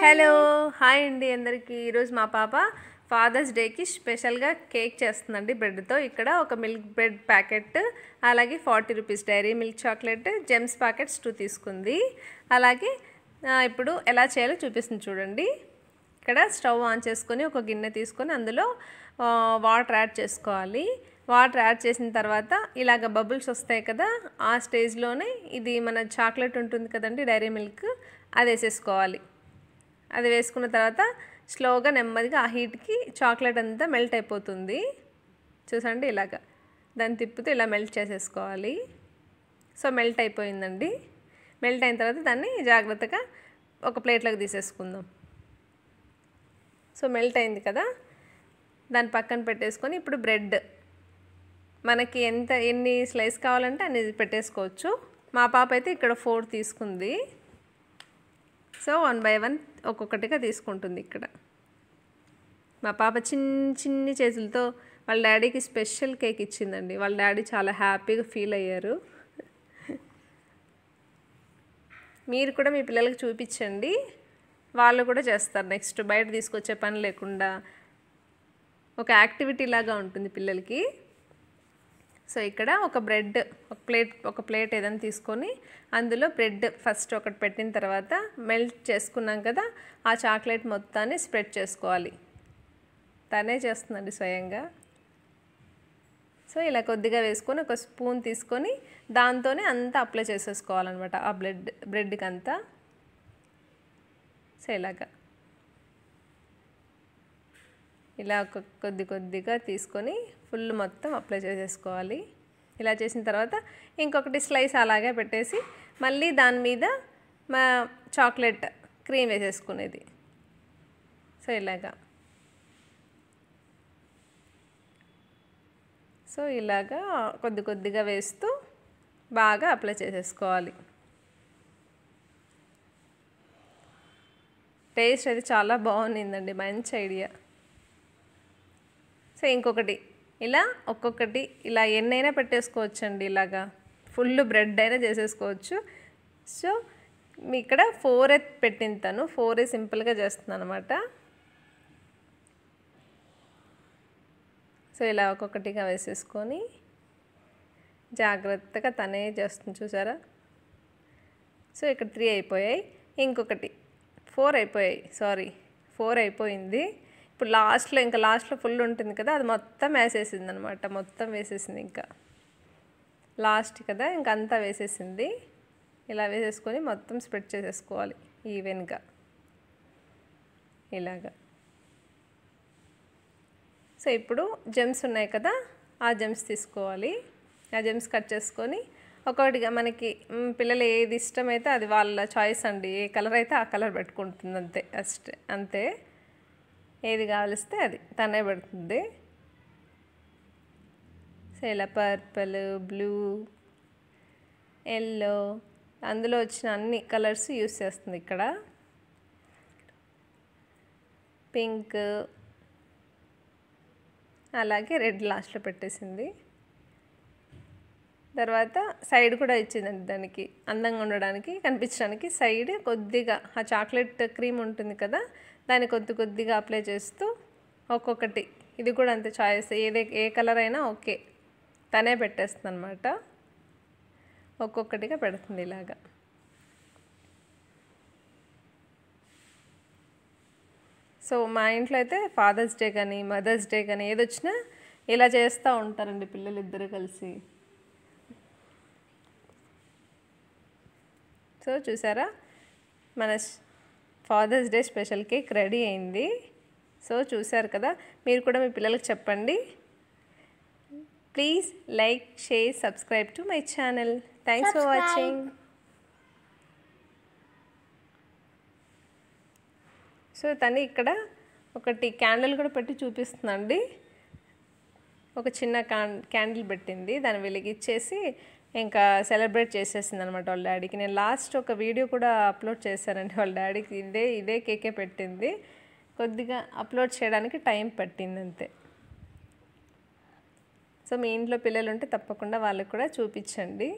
Hello hi అండి అందరికీ. ఈరోజు మా పాప ఫాదర్స్ డేకి స్పెషల్గా కేక్ చేస్తుందండి బ్రెడ్తో. ఇక్కడ ఒక మిల్క్ బ్రెడ్ ప్యాకెట్, అలాగే 40 rupees Dairy Milk chocolate, Gems packets 2 తీసుకుంది. అలాగే ఇప్పుడు ఎలా చేయాలో చూపిస్తుంది చూడండి. ఇక్కడ స్టవ్ ఆన్ చేసుకొని ఒక గిన్నె తీసుకొని అందులో వాటర్ యాడ్ చేసుకోవాలి. వాటర్ యాడ్ చేసిన తర్వాత ఇలాగ బబుల్స్ వస్తాయి కదా, ఆ స్టేజ్లోనే ఇది మన చాక్లెట్ ఉంటుంది కదండి, డైరీ మిల్క్, అది వేసేసుకోవాలి. అది వేసుకున్న తర్వాత స్లోగా నెమ్మదిగా ఆ హీట్కి చాక్లెట్ అంతా మెల్ట్ అయిపోతుంది. చూసండి, ఇలాగ దాన్ని తిప్పుతూ ఇలా మెల్ట్ చేసేసుకోవాలి. సో మెల్ట్ అయిపోయిందండి. మెల్ట్ అయిన తర్వాత దాన్ని జాగ్రత్తగా ఒక ప్లేట్లోకి తీసేసుకుందాం. సో మెల్ట్ అయింది కదా, దాన్ని పక్కన పెట్టేసుకొని ఇప్పుడు బ్రెడ్ మనకి ఎన్ని స్లైస్ కావాలంటే అన్ని పెట్టేసుకోవచ్చు. మా పాప అయితే ఇక్కడ 4 తీసుకుంది. సో 1 బై 1 ఒక్కొక్కటిగా తీసుకుంటుంది. ఇక్కడ మా పాప చిన్ని చేతులతో వాళ్ళ డాడీకి స్పెషల్ కేక్ ఇచ్చిందండి. వాళ్ళ డాడీ చాలా హ్యాపీగా ఫీల్ అయ్యారు. మీరు కూడా మీ పిల్లలకి చూపించండి, వాళ్ళు కూడా చేస్తారు. నెక్స్ట్ బయట తీసుకొచ్చే పని లేకుండా ఒక యాక్టివిటీ లాగా ఉంటుంది పిల్లలకి. సో ఇక్కడ ఒక ప్లేట్ ఏదైనా తీసుకొని అందులో బ్రెడ్ ఫస్ట్ ఒకటి పెట్టిన తర్వాత మెల్ట్ చేసుకున్నాం కదా, ఆ చాక్లెట్ మొత్తాన్ని స్ప్రెడ్ చేసుకోవాలి. తనే చేస్తుందండి స్వయంగా. సో ఇలా కొద్దిగా వేసుకొని ఒక స్పూన్ తీసుకొని దాంతోనే అంతా అప్లై చేసేసుకోవాలన్నమాట ఆ బ్రెడ్కి అంతా. సో ఇలా కొద్దిగా తీసుకొని ఫుల్ మొత్తం అప్లై చేసేసుకోవాలి. ఇలా చేసిన తర్వాత ఇంకొకటి స్లైస్ అలాగే పెట్టేసి మళ్ళీ దాని మీద మా చాక్లెట్ క్రీమ్ వేసేసుకునేది. సో ఇలాగా కొద్దిగా వేస్తూ బాగా అప్లై చేసేసుకోవాలి. టేస్ట్ అయితే చాలా బాగుండిందండి, మంచి ఐడియా. సో ఇంకొకటి ఇలా ఒక్కొక్కటి ఇలా ఎన్నైనా పెట్టేసుకోవచ్చండి. ఇలాగా ఫుల్ బ్రెడ్ అయినా చేసేసుకోవచ్చు. సో మీ ఇక్కడ 4 పెట్టింది తను, 4 సింపుల్గా చేస్తున్నాను అనమాట. సో ఇలా ఒక్కొక్కటిగా వేసేసుకొని జాగ్రత్తగా తనే చేస్తుంది, చూసారా. సో ఇక్కడ 3 అయిపోయాయి, ఇంకొకటి 4 అయిపోయాయి. 4 అయిపోయింది. ఇప్పుడు లాస్ట్లో ఫుల్ ఉంటుంది కదా, అది మొత్తం వేసేసింది అనమాట. మొత్తం వేసేసింది, ఇంకా లాస్ట్ కదా, ఇంకంతా వేసేసింది. ఇలా వేసేసుకొని మొత్తం స్ప్రెడ్ చేసేసుకోవాలి ఈవెన్గా ఇలాగా. సో ఇప్పుడు జెమ్స్ ఉన్నాయి కదా, ఆ జెమ్స్ తీసుకోవాలి. ఆ జెమ్స్ కట్ చేసుకొని ఒక్కొక్కటిగా మనకి పిల్లలు ఏది ఇష్టమైతే అది వాళ్ళ చాయిస్ అండి. ఏ కలర్ అయితే ఆ కలర్ పెట్టుకుంటుంది, అంతే. ఏది కావలిస్తే అది తనే పెడుతుంది. సో ఇలా పర్పుల్, బ్లూ, ఎల్లో, అందులో వచ్చిన అన్ని కలర్స్ యూస్ చేస్తుంది. ఇక్కడ పింక్, అలాగే రెడ్ లాస్ట్లో పెట్టేసింది. తర్వాత సైడ్ కూడా ఇచ్చిందండి, దానికి అందంగా ఉండడానికి, కనిపించడానికి సైడ్ కొద్దిగా ఆ చాక్లెట్ క్రీమ్ ఉంటుంది కదా, దాన్ని కొద్దిగా అప్లై చేస్తూ ఒక్కొక్కటి. ఇది కూడా అంతే, చాయిస్ ఏ కలర్ అయినా ఓకే, తనే పెట్టేస్తుంది అనమాట. ఒక్కొక్కటిగా పెడుతుంది ఇలాగా. సో మా ఇంట్లో అయితే ఫాదర్స్ డే కానీ మదర్స్ డే కానీ ఏదొచ్చినా ఇలా చేస్తూ ఉంటారండి పిల్లలు ఇద్దరు కలిసి. సో చూసారా, మన Father's Day special cake ready అయింది. సో చూసారు కదా, మీరు కూడా మీ పిల్లలకు చెప్పండి. Please like, share, subscribe to my channel. Thanks for watching. So తను ఇక్కడ ఒకటి క్యాండిల్ కూడా పెట్టి చూపిస్తుందండి. ఒక చిన్న క్యాండిల్ పెట్టింది, దాన్ని వెలిగిచ్చేసి ఇంకా సెలబ్రేట్ చేసేసింది అనమాట వాళ్ళ డాడీకి. నేను లాస్ట్ ఒక వీడియో కూడా అప్లోడ్ చేశానండి వాళ్ళ డాడీకి. ఇదే కేకే పెట్టింది. కొద్దిగా అప్లోడ్ చేయడానికి టైం పట్టింది అంతే. సో మీ ఇంట్లో పిల్లలు ఉంటే తప్పకుండా వాళ్ళకి కూడా చూపించండి.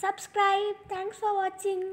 సబ్స్క్రైబ్. Thanks for watching.